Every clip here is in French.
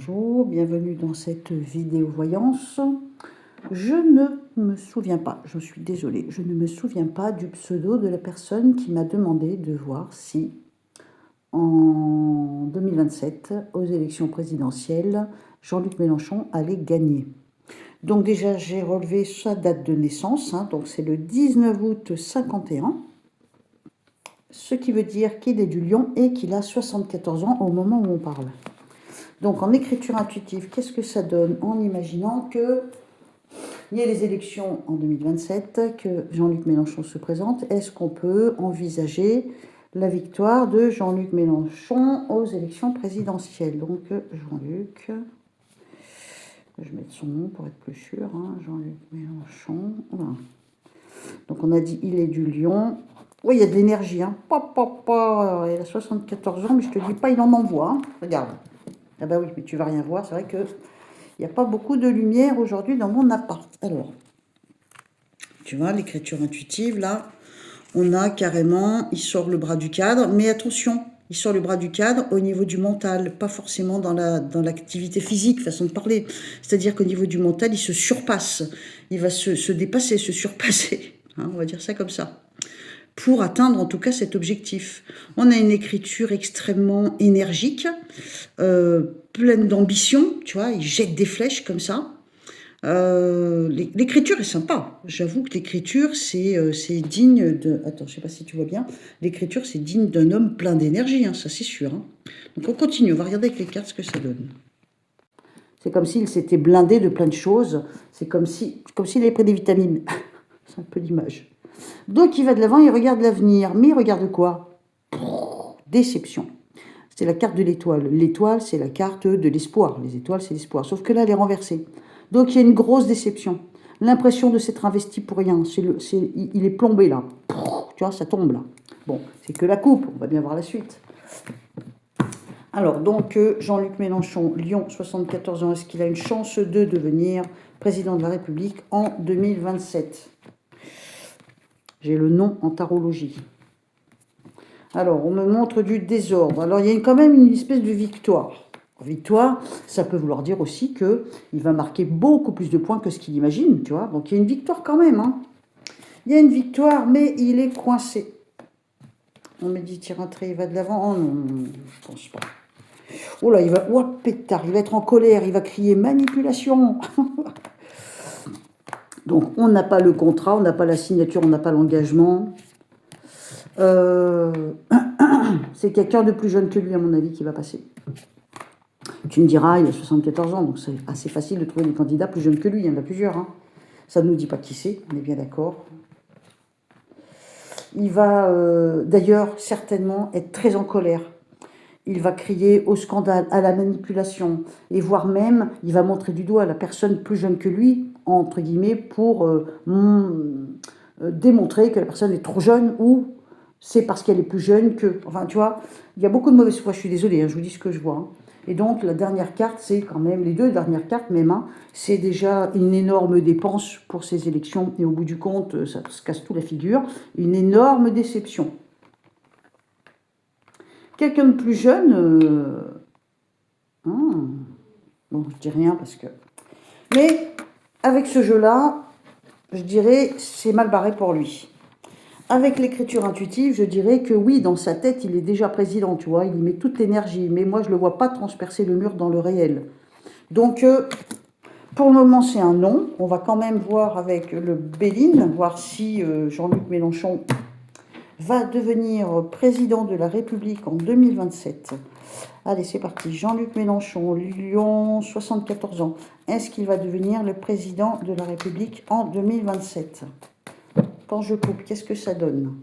bonjour, bienvenue dans cette vidéo voyance. Je ne me souviens pas, je suis désolée, je ne me souviens pas du pseudo de la personne qui m'a demandé de voir si en 2027, aux élections présidentielles, Jean-Luc Mélenchon allait gagner. Donc déjà, j'ai relevé sa date de naissance, donc c'est le 19 août 51, ce qui veut dire qu'il est du Lion et qu'il a 74 ans au moment où on parle. Donc en écriture intuitive, qu'est-ce que ça donne en imaginant qu'il y ait les élections en 2027, que Jean-Luc Mélenchon se présente? Est-ce qu'on peut envisager la victoire de Jean-Luc Mélenchon aux élections présidentielles? Donc Jean-Luc, je vais mettre son nom pour être plus sûr, Jean-Luc Mélenchon. Voilà. Donc on a dit il est du Lion. Oui, il y a de l'énergie. Il a 74 ans, mais je te dis pas, il en envoie. Regarde. Ah bah oui, mais tu vas rien voir. C'est vrai qu'il n'y a pas beaucoup de lumière aujourd'hui dans mon appart. Alors, tu vois, l'écriture intuitive, là, on a carrément, il sort le bras du cadre, mais attention, il sort le bras du cadre au niveau du mental, pas forcément dans l'activité physique, façon de parler. C'est-à-dire qu'au niveau du mental, il se surpasse. Il va se dépasser, se surpasser. On va dire ça comme ça. Pour atteindre en tout cas cet objectif. On a une écriture extrêmement énergique, pleine d'ambition, tu vois, il jette des flèches comme ça. L'écriture est sympa, j'avoue que l'écriture c'est digne de... Attends, je sais pas si tu vois bien, l'écriture c'est digne d'un homme plein d'énergie, ça c'est sûr. Donc on continue, on va regarder avec les cartes ce que ça donne. C'est comme s'il s'était blindé de plein de choses, c'est comme s'il avait pris des vitamines, c'est un peu l'image. Donc il va de l'avant, il regarde l'avenir. Mais il regarde quoi? Déception. C'est la carte de l'étoile. L'étoile, c'est la carte de l'espoir. Les étoiles, c'est l'espoir. Sauf que là, elle est renversée. Donc il y a une grosse déception. L'impression de s'être investi pour rien. Il est plombé là. Tu vois, ça tombe là. Bon, c'est que la coupe. On va bien voir la suite. Alors, donc, Jean-Luc Mélenchon, Lyon, 74 ans, est-ce qu'il a une chance de devenir président de la République en 2027? J'ai le nom en tarologie. Alors, on me montre du désordre. Alors, il y a quand même une espèce de victoire. Victoire, ça peut vouloir dire aussi qu'il va marquer beaucoup plus de points que ce qu'il imagine, tu vois. Donc, il y a une victoire quand même. Il y a une victoire, mais il est coincé. On me dit, tire un trait, il va de l'avant. Oh non, je pense pas. Oh là, il va... Oh, pétard, il va être en colère, il va crier manipulation. Donc, on n'a pas le contrat, on n'a pas la signature, on n'a pas l'engagement. C'est quelqu'un de plus jeune que lui, à mon avis, qui va passer. Tu me diras, il a 74 ans, donc c'est assez facile de trouver des candidats plus jeunes que lui. Il y en a plusieurs. Ça ne nous dit pas qui c'est, on est bien d'accord. Il va d'ailleurs certainement être très en colère. Il va crier au scandale, à la manipulation, et voire même, il va montrer du doigt la personne plus jeune que lui, entre guillemets, pour démontrer que la personne est trop jeune ou c'est parce qu'elle est plus jeune que... Enfin, tu vois, il y a beaucoup de mauvaises foi, je suis désolée, je vous dis ce que je vois. Et donc, la dernière carte, c'est quand même, les deux dernières cartes même, c'est déjà une énorme dépense pour ces élections. Et au bout du compte, ça se casse tout la figure. Une énorme déception. Quelqu'un de plus jeune... Bon, je dis rien parce que... Mais, avec ce jeu-là, je dirais, c'est mal barré pour lui. Avec l'écriture intuitive, je dirais que oui, dans sa tête, il est déjà président, tu vois, il y met toute l'énergie. Mais moi, je ne le vois pas transpercer le mur dans le réel. Donc, pour le moment, c'est un non. On va quand même voir avec le Béline, voir si Jean-Luc Mélenchon va devenir président de la République en 2027. Allez, c'est parti. Jean-Luc Mélenchon, Lyon, 74 ans. Est-ce qu'il va devenir le président de la République en 2027 ? Quand je coupe, qu'est-ce que ça donne?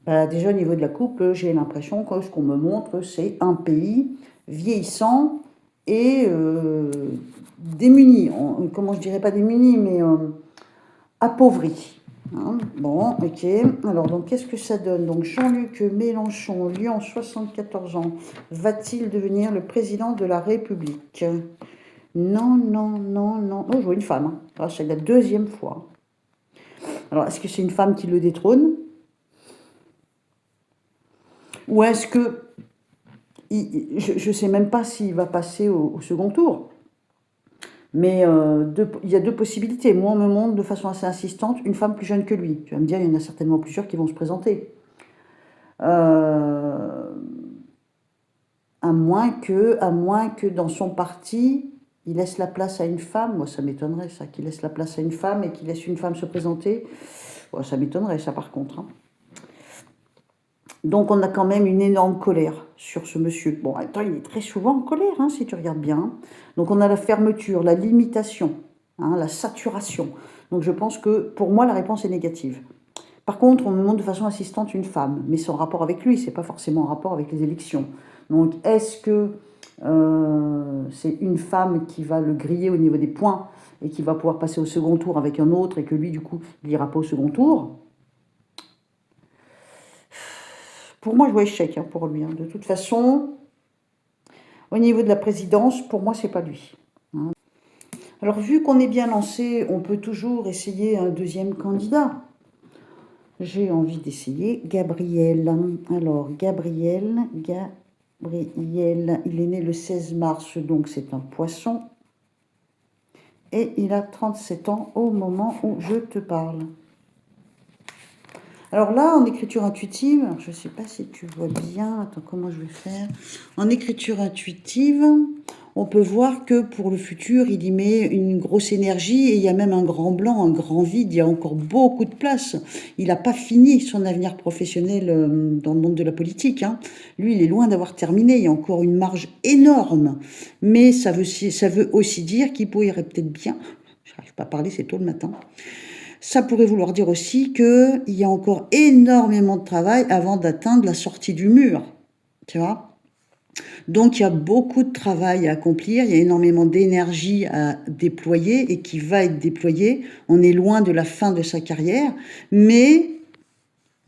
Déjà, au niveau de la coupe, j'ai l'impression que ce qu'on me montre, c'est un pays vieillissant et démuni. Comment je dirais pas démuni, mais appauvri. Bon, ok. Alors, donc, qu'est-ce que ça donne? Donc, Jean-Luc Mélenchon, Lyon, 74 ans, va-t-il devenir le président de la République? Non, non, non, non. Oh, je vois une femme. C'est la deuxième fois. Alors, est-ce que c'est une femme qui le détrône? Ou est-ce que... je ne sais même pas s'il va passer au second tour. Mais il y a deux possibilités. Moi, on me montre de façon assez insistante une femme plus jeune que lui. Tu vas me dire, il y en a certainement plusieurs qui vont se présenter. À moins que dans son parti, il laisse la place à une femme. Moi, ça m'étonnerait, ça, qu'il laisse la place à une femme et qu'il laisse une femme se présenter. Moi, ça m'étonnerait, ça, par contre. Hein. Donc, on a quand même une énorme colère sur ce monsieur. Bon, attends, il est très souvent en colère, hein, si tu regardes bien. Donc, on a la fermeture, la limitation, hein, la saturation. Donc, je pense que, pour moi, la réponse est négative. Par contre, on me montre de façon assistante une femme, mais c'est en rapport avec lui, c'est pas forcément en rapport avec les élections. Donc, est-ce que c'est une femme qui va le griller au niveau des points et qui va pouvoir passer au second tour avec un autre et que lui, du coup, il n'ira pas au second tour? Pour moi, je vois échec hein, pour lui. Hein. De toute façon, au niveau de la présidence, pour moi, c'est pas lui. Hein. Alors, vu qu'on est bien lancé, on peut toujours essayer un deuxième candidat. J'ai envie d'essayer Gabriel. Alors, Gabriel, il est né le 16 mars, donc c'est un poisson. Et il a 37 ans au moment où je te parle. Alors là, en écriture intuitive, je ne sais pas si tu vois bien, attends, comment je vais faire? En écriture intuitive, on peut voir que pour le futur, il y met une grosse énergie et il y a même un grand blanc, un grand vide, il y a encore beaucoup de place. Il n'a pas fini son avenir professionnel dans le monde de la politique. Hein. Lui, il est loin d'avoir terminé, il y a encore une marge énorme. Mais ça veut aussi dire qu'il pourrait peut-être bien, je n'arrive pas à parler, c'est tôt le matin, ça pourrait vouloir dire aussi qu'il y a encore énormément de travail avant d'atteindre la sortie du mur, tu vois. Donc il y a beaucoup de travail à accomplir, il y a énormément d'énergie à déployer et qui va être déployée. On est loin de la fin de sa carrière, mais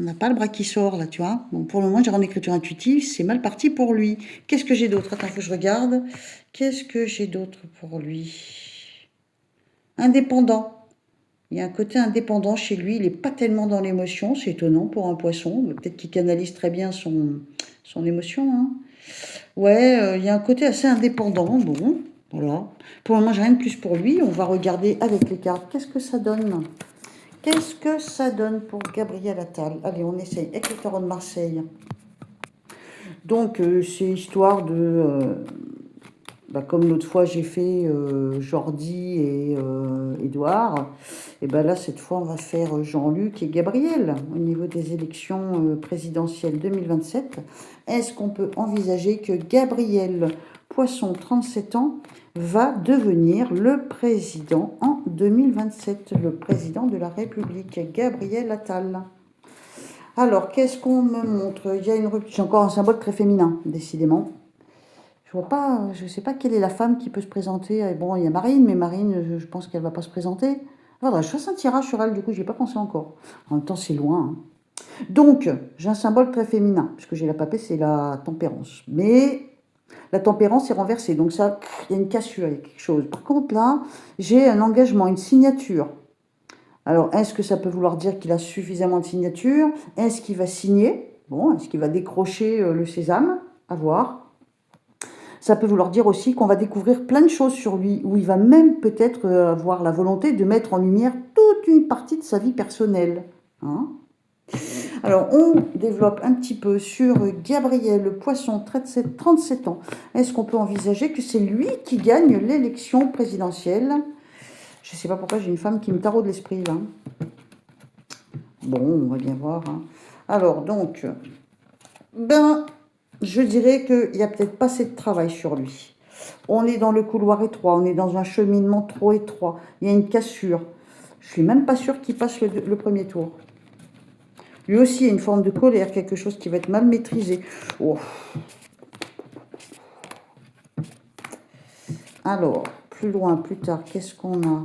on n'a pas le bras qui sort là, tu vois. Donc pour le moment, j'ai en écriture intuitive, c'est mal parti pour lui. Qu'est-ce que j'ai d'autre? Attends, faut que je regarde. Qu'est-ce que j'ai d'autre pour lui? Indépendant. Il y a un côté indépendant chez lui, il n'est pas tellement dans l'émotion, c'est étonnant pour un poisson, peut-être qu'il canalise très bien son émotion. Hein. Ouais, il y a un côté assez indépendant, bon, voilà. Pour le moment, j'ai rien de plus pour lui, on va regarder avec les cartes, qu'est-ce que ça donne? Qu'est-ce que ça donne pour Gabriel Attal? Allez, on essaye, avec le tarot de Marseille. Donc, c'est histoire de... comme l'autre fois j'ai fait Jordi et Édouard, et ben là cette fois on va faire Jean-Luc et Gabriel au niveau des élections présidentielles 2027. Est-ce qu'on peut envisager que Gabriel Poisson, 37 ans, va devenir le président en 2027, le président de la République, Gabriel Attal? Alors, qu'est-ce qu'on me montre? Il y a une rupture, j'ai encore un symbole très féminin, décidément. Je vois pas, je sais pas quelle est la femme qui peut se présenter. Bon, il y a Marine, mais Marine, je pense qu'elle va pas se présenter. Faudrait que je fasse un tirage sur elle, du coup, j'y ai pas pensé encore. En même temps, c'est loin. Hein. Donc, j'ai un symbole très féminin, puisque j'ai la papesse, c'est la tempérance. Mais la tempérance est renversée, donc ça, il y a une cassure, il y a quelque chose. Par contre, là, j'ai un engagement, une signature. Alors, est-ce que ça peut vouloir dire qu'il a suffisamment de signatures? Est-ce qu'il va signer? Bon, est-ce qu'il va décrocher le sésame? À voir. Ça peut vouloir dire aussi qu'on va découvrir plein de choses sur lui, où il va même peut-être avoir la volonté de mettre en lumière toute une partie de sa vie personnelle. Hein. Alors, on développe un petit peu sur Gabriel le Poisson, 37 ans. Est-ce qu'on peut envisager que c'est lui qui gagne l'élection présidentielle? Je ne sais pas pourquoi j'ai une femme qui me taraude l'esprit, là. Bon, on va bien voir. Hein. Alors, donc, je dirais qu'il n'y a peut-être pas assez de travail sur lui. On est dans le couloir étroit, on est dans un cheminement trop étroit. Il y a une cassure. Je suis même pas sûre qu'il passe le premier tour. Lui aussi, il y a une forme de colère, quelque chose qui va être mal maîtrisé. Oh. Alors, plus loin, plus tard, qu'est-ce qu'on a?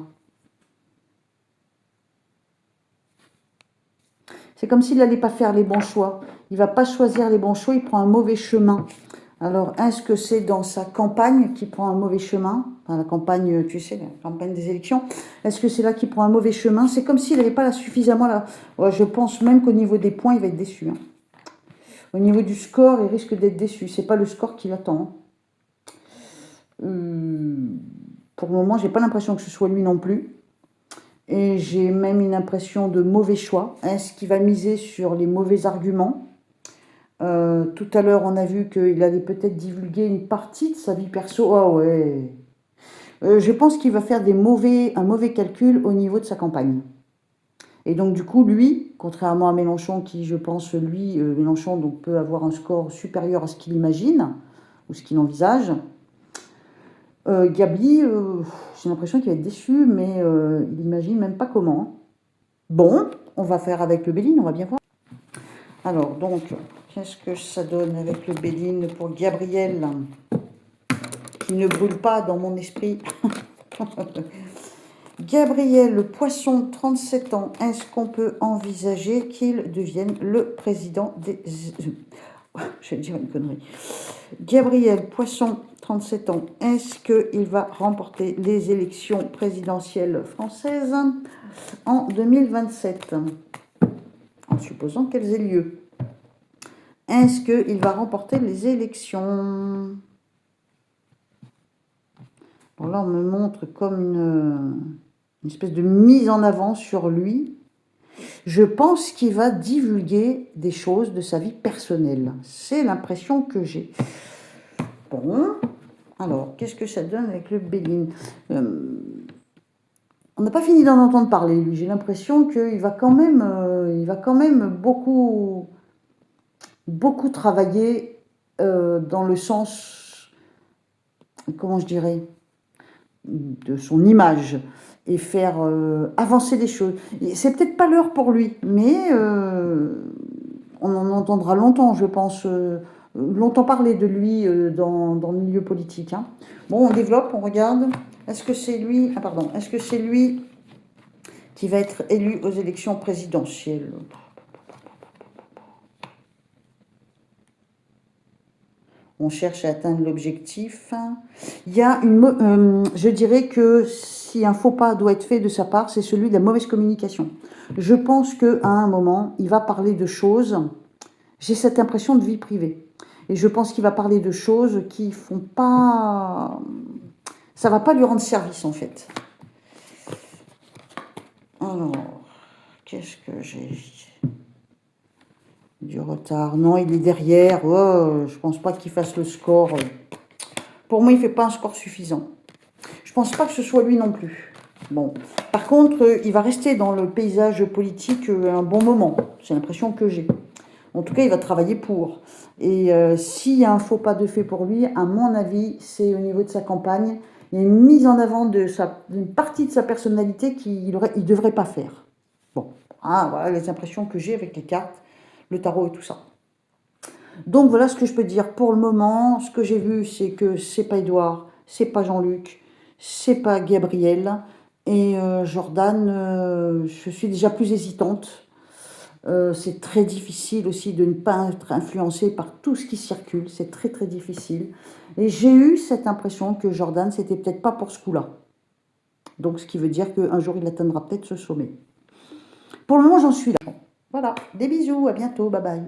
C'est comme s'il n'allait pas faire les bons choix. Il ne va pas choisir les bons choix, il prend un mauvais chemin. Alors, est-ce que c'est dans sa campagne qu'il prend un mauvais chemin? Enfin, la campagne, tu sais, la campagne des élections. Est-ce que c'est là qu'il prend un mauvais chemin? C'est comme s'il n'avait pas suffisamment là. Ouais, je pense même qu'au niveau des points, il va être déçu. Hein. Au niveau du score, il risque d'être déçu. C'est pas le score qu'il attend. Pour le moment, j'ai pas l'impression que ce soit lui non plus. Et j'ai même une impression de mauvais choix. Est-ce qu'il va miser sur les mauvais arguments? Tout à l'heure, on a vu qu'il allait peut-être divulguer une partie de sa vie perso. Ah ouais. Je pense qu'il va faire un mauvais calcul au niveau de sa campagne. Et donc, du coup, lui, contrairement à Mélenchon, qui, je pense, lui, Mélenchon, donc, peut avoir un score supérieur à ce qu'il imagine, ou ce qu'il envisage. Gabi, j'ai l'impression qu'il va être déçu, mais il n'imagine même pas comment. Bon, on va faire avec le Béline, on va bien voir. Alors, donc, qu'est-ce que ça donne avec le Béline pour Gabriel, qui ne brûle pas dans mon esprit? Gabriel, le poisson, 37 ans, est-ce qu'on peut envisager qu'il devienne le président des... Je vais dire une connerie. Gabriel, poisson, 37 ans, est-ce qu'il va remporter les élections présidentielles françaises en 2027? En supposant qu'elles aient lieu. Est-ce qu'il va remporter les élections? Bon, là, on me montre comme une espèce de mise en avant sur lui. Je pense qu'il va divulguer des choses de sa vie personnelle. C'est l'impression que j'ai. Bon, alors, qu'est-ce que ça donne avec le Béline? On n'a pas fini d'en entendre parler, lui. J'ai l'impression qu'il va quand même beaucoup travailler dans le sens, comment je dirais, de son image et faire avancer les choses. C'est peut-être pas l'heure pour lui, mais on en entendra longtemps, je pense, longtemps parler de lui dans le milieu politique. Hein. Bon, on développe, on regarde. Est-ce que c'est lui, est-ce que c'est lui qui va être élu aux élections présidentielles? On cherche à atteindre l'objectif. Il y a je dirais que si un faux pas doit être fait de sa part, c'est celui de la mauvaise communication. Je pense qu'à un moment, il va parler de choses, j'ai cette impression de vie privée. Et je pense qu'il va parler de choses qui font pas... Ça va pas lui rendre service, en fait. Alors, qu'est-ce que j'ai... Du retard. Non, il est derrière. Oh, je pense pas qu'il fasse le score. Pour moi, il fait pas un score suffisant. Je pense pas que ce soit lui non plus. Bon. Par contre, il va rester dans le paysage politique un bon moment. C'est l'impression que j'ai. En tout cas, il va travailler pour. Et s'il y a un faux pas de fait pour lui, à mon avis, c'est au niveau de sa campagne. Il y a une mise en avant d'une partie de sa personnalité qu'il ne devrait pas faire. Bon. Ah, voilà les impressions que j'ai avec les cartes, le tarot et tout ça. Donc voilà ce que je peux dire pour le moment. Ce que j'ai vu, c'est que c'est pas Édouard, c'est pas Jean-Luc, c'est pas Gabriel. Et Jordan, je suis déjà plus hésitante. C'est très difficile aussi de ne pas être influencé par tout ce qui circule. C'est très très difficile. Et j'ai eu cette impression que Jordan, c'était peut-être pas pour ce coup-là. Donc ce qui veut dire qu'un jour, il atteindra peut-être ce sommet. Pour le moment, j'en suis là. Voilà, des bisous, à bientôt, bye bye.